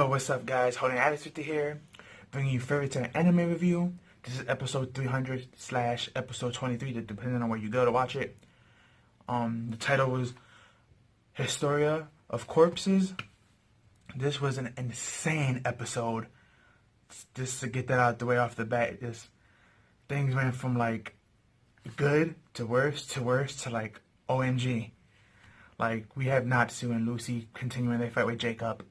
Yo, what's up, guys? Holding Attitude here, bringing you Fairytail anime review. This is episode 300 slash episode 23, depending on where you go to watch it. The title was Historia of Corpses. This was an insane episode. Just to get that out the way off the bat, things went from like good to worse to like OMG. Like, we have Natsu and Lucy continuing their fight with Jacob.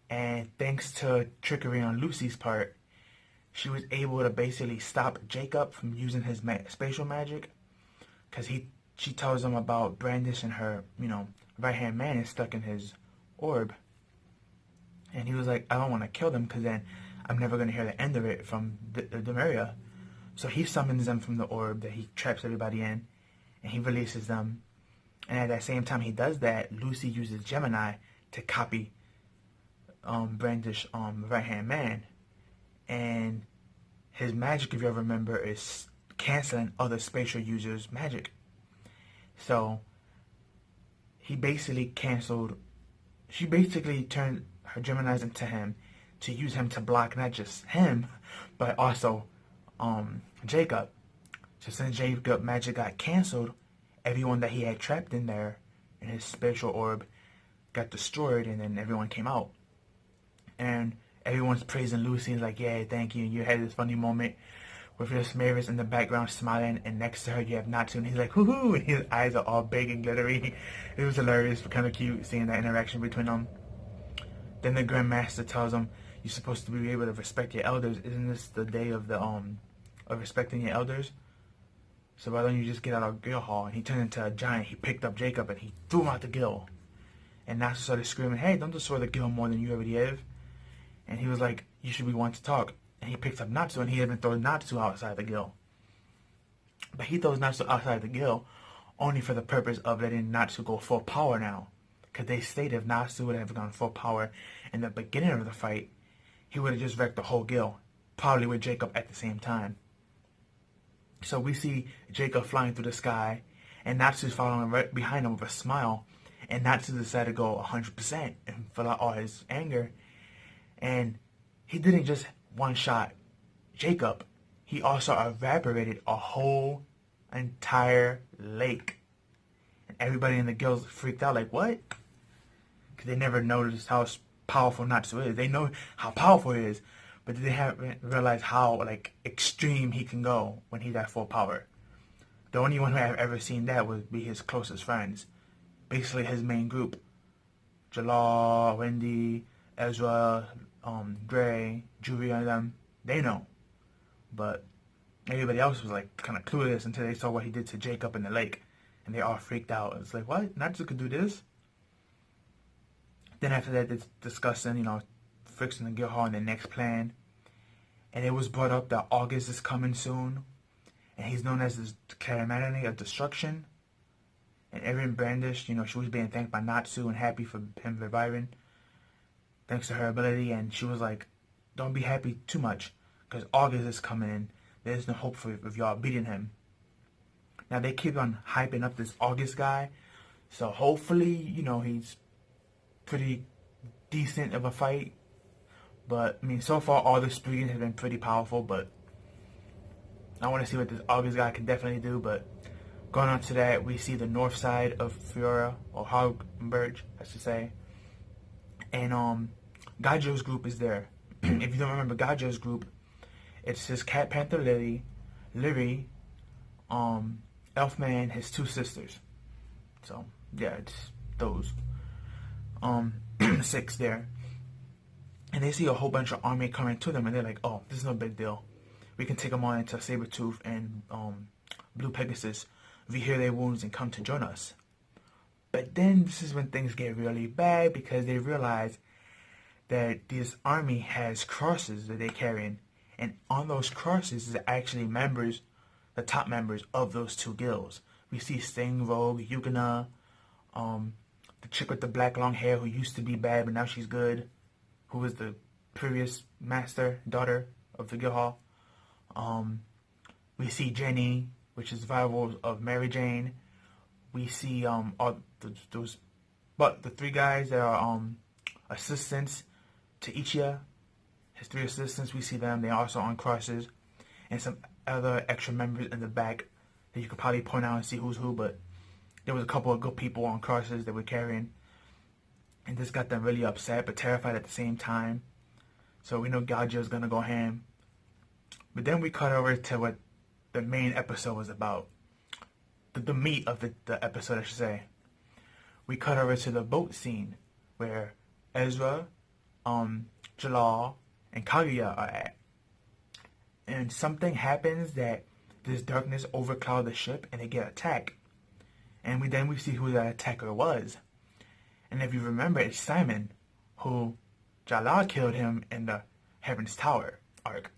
And thanks to trickery on Lucy's part, she was able to basically stop Jacob from using his spatial magic. Because she tells him about Brandish and her, right-hand man is stuck in his orb. And he was like, I don't want to kill them because then I'm never going to hear the end of it from Demaria. So he summons them from the orb that he traps everybody in. And he releases them. And at that same time he does that, Lucy uses Gemini to copy Brandish right-hand man. And his magic, if you ever remember, is canceling other spatial users' magic. So she basically turned her Geminis into him to use him to block not just him, but also Jacob. So since Jacob magic got canceled, everyone that he had trapped in there in his spatial orb got destroyed, and then everyone came out. And everyone's praising Lucy and like, yeah, thank you. You had this funny moment with your Mavis in the background smiling, and next to her you have Natsu, and he's like, hoo-hoo, and his eyes are all big and glittery. It was hilarious, but kind of cute seeing that interaction between them. Then the Grandmaster tells him, you're supposed to be able to respect your elders. Isn't this the day of the of respecting your elders? So why don't you just get out of Guild Hall? And he turned into a giant. He picked up Jacob and he threw him out the guild. And Natsu started screaming, hey, don't destroy the guild more than you already have. And he was like, you should be one to talk. And he picks up Natsu, and he even throws Natsu outside the guild. But he throws Natsu outside the guild only for the purpose of letting Natsu go full power now. Because they stated if Natsu would have gone full power in the beginning of the fight, he would have just wrecked the whole guild. Probably with Jacob at the same time. So we see Jacob flying through the sky, and Natsu's following right behind him with a smile. And Natsu decided to go 100% and fill out all his anger. And he didn't just one-shot Jacob. He also evaporated a whole entire lake. And everybody in the guild freaked out like, what? Because they never noticed how powerful Natsu is. They know how powerful he is, but they haven't realized how extreme he can go when he's at full power. The only one who I've ever seen that would be his closest friends. Basically his main group. Jalal, Wendy, Ezra, Gray, Julia, and them. They know. But everybody else was like kind of clueless until they saw what he did to Jacob in the lake. And they all freaked out. It's like, what? Natsu could do this? Then after that, they're discussing, fixing the Guild Hall and the next plan. And it was brought up that August is coming soon. And he's known as the Calamity of Destruction. And Erin Brandish, she was being thanked by Natsu and happy for him reviving. Thanks to her ability. And she was like, don't be happy too much. Because August is coming in. There's no hope for y'all beating him. Now they keep on hyping up this August guy. So hopefully, he's pretty decent of a fight. But, so far all the Spriggans have been pretty powerful, but I want to see what this August guy can definitely do. But going on to that, we see the north side of Fiora, or Hogberg, I should say. And Gajo's group is there. If you don't remember Gajo's group, it's his Cat Panther Lyri, Elfman, his two sisters. So, yeah, it's those. 6 there. And they see a whole bunch of army coming to them, and they're like, oh, this is no big deal. We can take them on into Sabretooth and Blue Pegasus, reheal their wounds, and come to join us. But then this is when things get really bad, because they realize that this army has crosses that they're carrying. And on those crosses is actually the top members of those two guilds. We see Sting, Rogue, Yugana, the chick with the black long hair who used to be bad but now she's good, who was the previous master daughter of the Guild Hall. We see Jenny, which is the rival of Mary Jane. We see all the 3 guys that are assistants to Ichiya, his 3 assistants, we see them. They're also on crosses. And some other extra members in the back that you could probably point out and see who's who. But there was a couple of good people on crosses that were carrying. And this got them really upset but terrified at the same time. So we know Gagio's going to go ham. But then we cut over to what the main episode was about. The meat of the episode, I should say. We cut over to the boat scene where Ezra, Jalal, and Kaguya are at. And something happens that this darkness overcloud the ship and they get attacked. And we see who that attacker was. And if you remember, it's Simon, who Jalal killed him in the Heaven's Tower arc.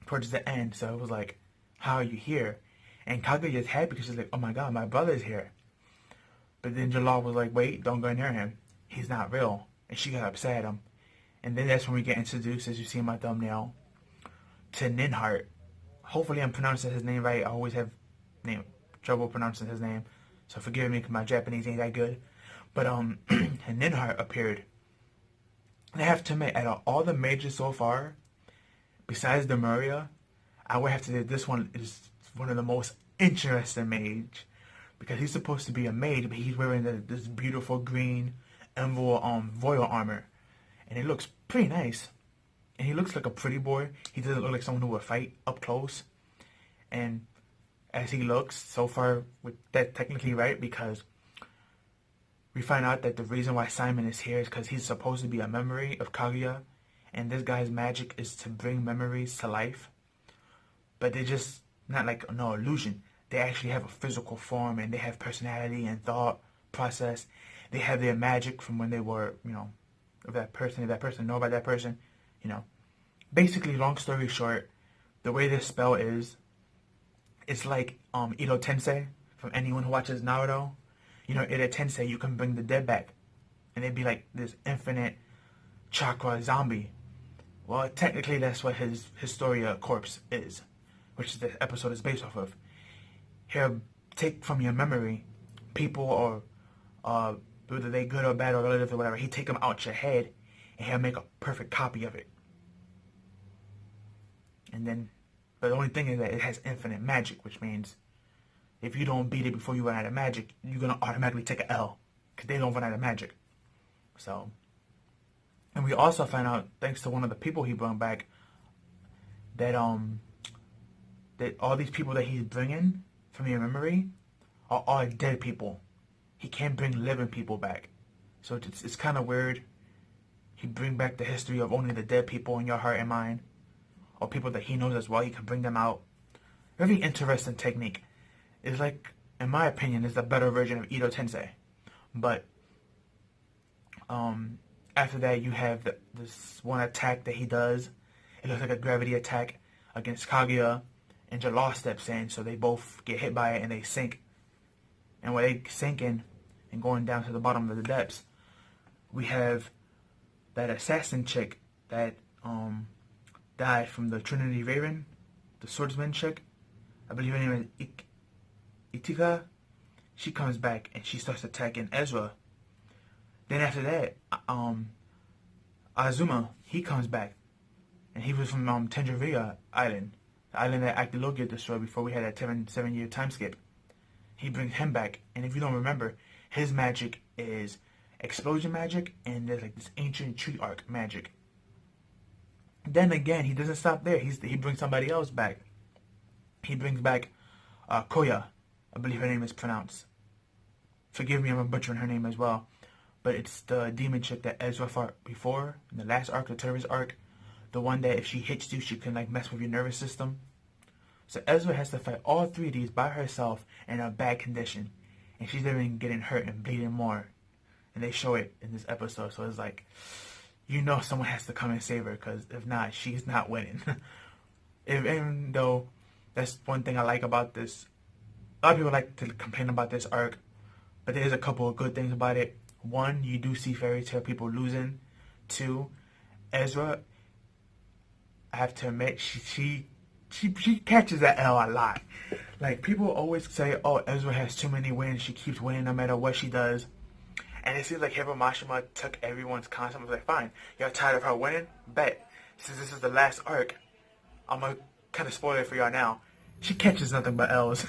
Towards the end, so it was like, how are you here? And Kaguya's happy because she's like, oh my god, my brother's here. But then Jalal was like, wait, don't go near him. He's not real. And she got upset at him. And then that's when we get introduced, as you see in my thumbnail, to Ninhart. Hopefully I'm pronouncing his name right. I always have trouble pronouncing his name. So forgive me because my Japanese ain't that good. But Ninhart appeared. And I have to admit, out of all the mages so far, besides the Maria, I would have to say this one is one of the most interesting mage. Because he's supposed to be a mage, but he's wearing this beautiful green Envoy royal armor. And it looks pretty nice. And he looks like a pretty boy. He doesn't look like someone who would fight up close. And as he looks, so far, that's technically right, because we find out that the reason why Simon is here is because he's supposed to be a memory of Kaguya. And this guy's magic is to bring memories to life. But they're just not like no illusion. They actually have a physical form, and they have personality and thought process. They have their magic from when they were, if that person know about that person, Basically, long story short, the way this spell is, it's like Ito Tensei, from anyone who watches Naruto. Ito Tensei, you can bring the dead back. And they'd be like this infinite chakra zombie. Well, technically, that's what his Historia corpse is, which the episode is based off of. He'll take from your memory people or whether they good or bad or relatives or whatever. He'll take them out your head and he'll make a perfect copy of it. And then, but the only thing is that it has infinite magic, which means if you don't beat it before you run out of magic, you're going to automatically take an L because they don't run out of magic. So, and we also found out, thanks to one of the people he brought back, that that all these people that he's bringing from your memory are all dead people. He can't bring living people back. So it's kind of weird. He bring back the history of only the dead people in your heart and mind, or people that he knows as well. He can bring them out. Very interesting technique. It's like, in my opinion, it's a better version of Ito Tensei. But after that, you have this one attack that he does. It looks like a gravity attack against Kaguya, and Jalal steps in, so they both get hit by it and they sink. And when they sinking and going down to the bottom of the depths, we have that assassin chick that died from the Trinity Raven, the swordsman chick. I believe her name is Itika. She comes back and she starts attacking Ezra. Then after that, Azuma, he comes back. And he was from Tenjavia Island. The island that Actilogia destroyed before we had that 7-year time skip. He brings him back. And if you don't remember, his magic is explosion magic, and there's like this ancient tree arc magic. Then again, he doesn't stop there. He brings somebody else back. He brings back Koya. I believe her name is pronounced. Forgive me, I'm butchering her name as well. But it's the demon chick that Ezra fought before, in the last arc, the terrorist arc. The one that if she hits you, she can like mess with your nervous system. So Ezra has to fight all 3 of these by herself in a bad condition. And she's even getting hurt and bleeding more. And they show it in this episode. So it's like, someone has to come and save her, because if not, she's not winning. Even though that's one thing I like about this. A lot of people like to complain about this arc, but there's a couple of good things about it. 1, you do see Fairytail people losing. 2, Ezra, I have to admit, she catches that L a lot. Like, people always say, oh, Ezra has too many wins. She keeps winning no matter what she does. And it seems like Hiro Mashima took everyone's concept and was like, fine, y'all tired of her winning? Bet. Since this is the last arc, I'm going to kind of spoil it for y'all now. She catches nothing but L's.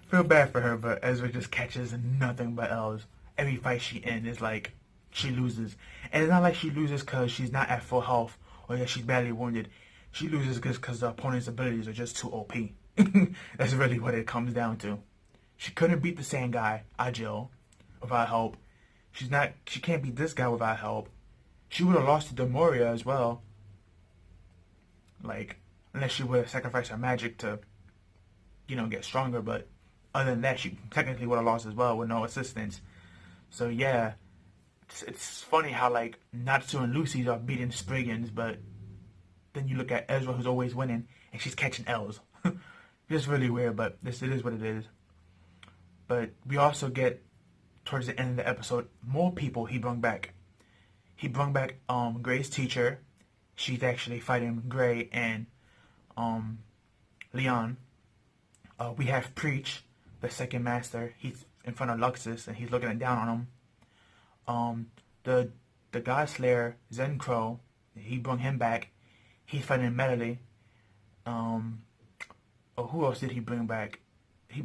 Feel bad for her, but Ezra just catches nothing but L's. Every fight she in is like she loses. And it's not like she loses because she's not at full health or that she's badly wounded. She loses because the opponent's abilities are just too OP. That's really what it comes down to. She couldn't beat the sand guy, Agil, without help. She can't beat this guy without help. She would have lost to Demoria as well. Like, unless she would have sacrificed her magic to, get stronger. But other than that, she technically would have lost as well with no assistance. So yeah, it's funny how like Natsu and Lucy's are beating Spriggans, but then you look at Ezra, who's always winning, and she's catching L's. It's really weird, but it is what it is. But we also get, towards the end of the episode, more people he brought back. He brought back Gray's teacher. She's actually fighting Gray and Leon. We have Preach, the second master. He's in front of Luxus, and he's looking down on him. The God Slayer, Zen Crow, he brought him back. He's fighting Medley. Who else did he bring back?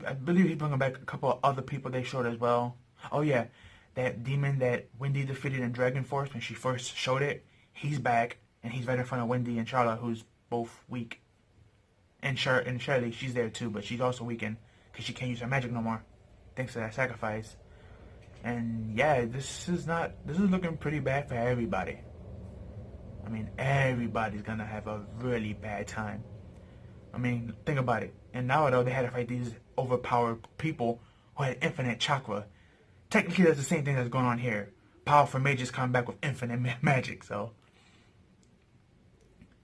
I believe he brought back a couple of other people they showed as well. Oh yeah, that demon that Wendy defeated in Dragon Force when she first showed it, he's back, and he's right in front of Wendy and Charlotte, who's both weak. And Shirley, she's there too, but she's also weakened because she can't use her magic no more, thanks to that sacrifice. And yeah, this is looking pretty bad for everybody. I mean, everybody's gonna have a really bad time. I mean, think about it. In Naruto, they had to fight these overpowered people who had infinite chakra. Technically, that's the same thing that's going on here. Powerful mages come back with infinite magic, so.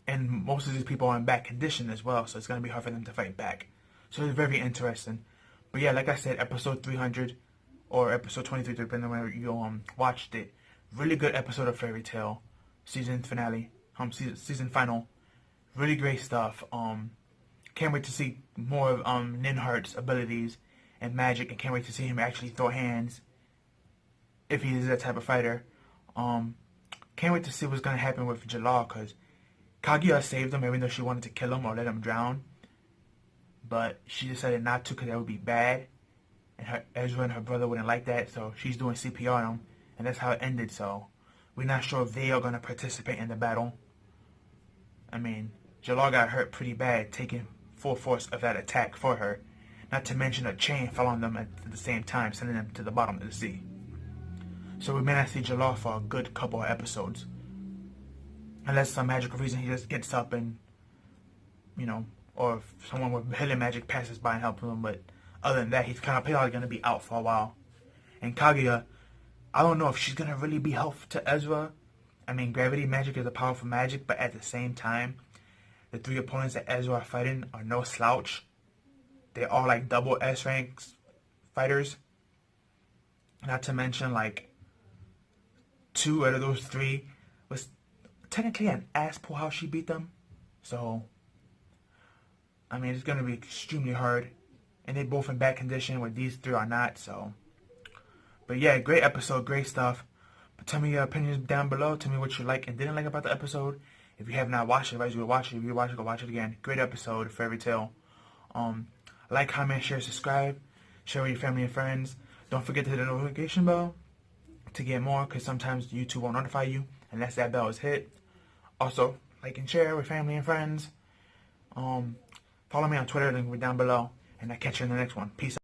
And most of these people are in bad condition as well, so it's going to be hard for them to fight back. So it's very interesting. But yeah, like I said, episode 300, or episode 23, depending on where you watched it. Really good episode of Fairytail. Season finale. Season final. Really great stuff. Can't wait to see more of Ninhart's abilities and magic, and can't wait to see him actually throw hands if he is that type of fighter. Can't wait to see what's gonna happen with Jalal, because Kaguya saved him even though she wanted to kill him or let him drown, but she decided not to because that would be bad, and Ezra and her brother wouldn't like that, so she's doing CPR on him, and that's how it ended. So we're not sure if they are gonna participate in the battle. I mean, Jalal got hurt pretty bad taking full force of that attack for her. Not to mention a chain fell on them at the same time, sending them to the bottom of the sea. So we may not see Jalal for a good couple of episodes. Unless some magical reason he just gets up and, or if someone with hidden magic passes by and helps him. But other than that, he's probably going to be out for a while. And Kaguya, I don't know if she's going to really be helpful to Ezra. I mean, gravity magic is a powerful magic, but at the same time, the three opponents that Ezra are fighting are no slouch. They're all like double S ranks fighters. Not to mention like 2 out of those 3 was technically an ass pull how she beat them. So, I mean, it's going to be extremely hard. And they're both in bad condition where these 3 are not. So, but yeah, great episode, great stuff. But tell me your opinions down below. Tell me what you like and didn't like about the episode. If you have not watched it, I advise you to watch it. If you watch it, go watch it again. Great episode, Fairytail. Like, comment, share, subscribe. Share with your family and friends. Don't forget to hit the notification bell to get more, because sometimes YouTube won't notify you unless that bell is hit. Also, like and share with family and friends. Follow me on Twitter, link down below. And I'll catch you in the next one. Peace out.